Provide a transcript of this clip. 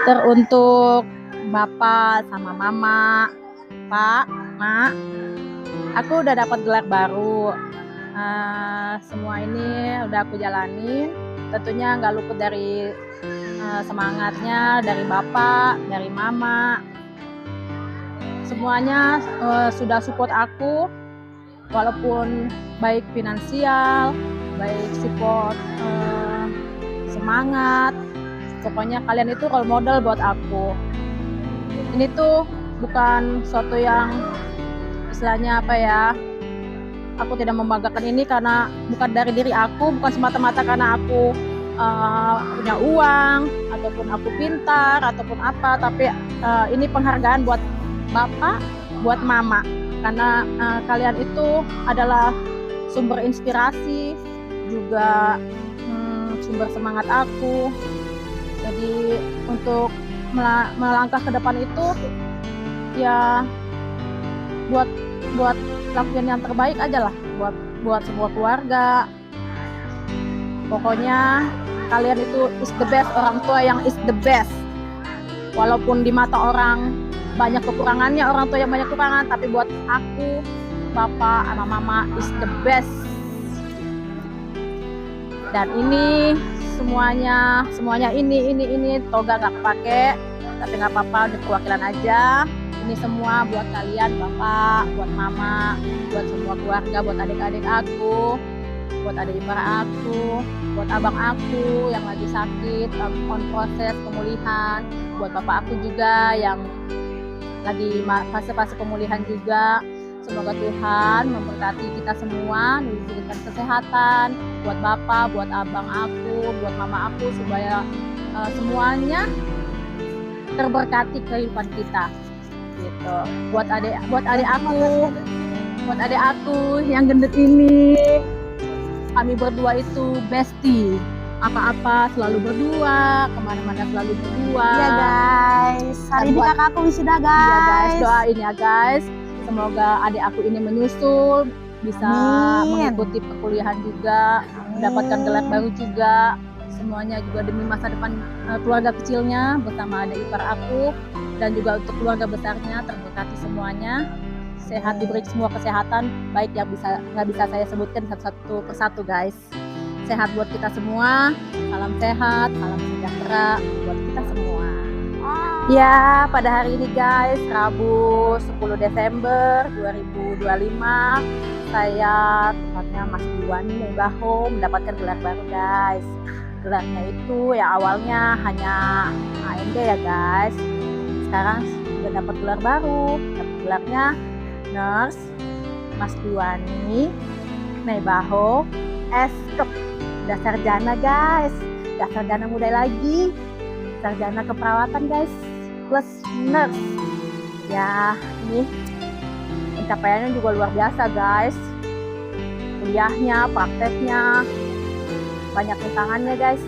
Teruntuk Bapak sama Mama, Pak, Mak, aku udah dapat gelar baru. Semua ini udah aku jalani. Tentunya nggak luput dari semangatnya dari Bapak, dari Mama. Semuanya sudah support aku, walaupun baik finansial, baik support semangat. Pokoknya kalian itu role model buat aku. Ini tuh bukan suatu yang istilahnya apa ya, aku tidak membanggakan ini karena bukan dari diri aku, bukan semata-mata karena aku punya uang ataupun aku pintar ataupun apa, tapi ini penghargaan buat Bapak, buat Mama, karena kalian itu adalah sumber inspirasi juga, sumber semangat aku. Jadi untuk melangkah ke depan itu ya buat lakuin yang terbaik aja lah buat semua keluarga. Pokoknya kalian itu is the best, orang tua yang is the best. Walaupun di mata orang banyak kekurangannya, orang tua yang banyak kekurangan, tapi buat aku, Bapak sama Mama is the best. Dan ini semuanya ini toga gak kepake, tapi nggak apa-apa, udah perwakilan aja. Ini semua buat kalian, Bapak, buat Mama, buat semua keluarga, buat adik-adik aku, buat adik ipar aku, buat abang aku yang lagi sakit, on proses pemulihan, buat bapak aku juga yang lagi fase-fase pemulihan juga. Semoga Tuhan memberkati kita semua, diberikan kesehatan buat bapak, buat abang aku, buat mama aku, supaya semuanya terberkati kehidupan kita. Gitu. Buat adik aku yang gendut ini, kami berdua itu bestie. Apa-apa selalu berdua, kemana-mana selalu berdua. Iya guys, hari ini kakakku wisuda guys. Iya guys, doain ya guys. Semoga adik aku ini menyusul, bisa mengikuti perkuliahan juga, mendapatkan gelar baru juga. Semuanya juga demi masa depan keluarga kecilnya bersama adik ipar aku, dan juga untuk keluarga besarnya terberkati semuanya. Sehat, diberi semua kesehatan, baik yang nggak bisa saya sebutkan satu persatu guys. Sehat buat kita semua, salam sehat, salam sejahtera buat kita semua. Ya, pada hari ini guys, Rabu 10 Desember 2025, saya tepatnya Mas Diwani Neibaho mendapatkan gelar baru guys. Gelarnya itu ya awalnya hanya AMD ya guys. Sekarang sudah dapat gelar baru, dapat gelarnya Nurse Mas Diwani Neibaho Eskep. Udah sarjana guys, udah sarjana muda lagi, sarjana keperawatan guys, plus nurse. Ya ini pencapaiannya juga luar biasa guys. Kuliahnya, prakteknya, banyak rintangannya guys.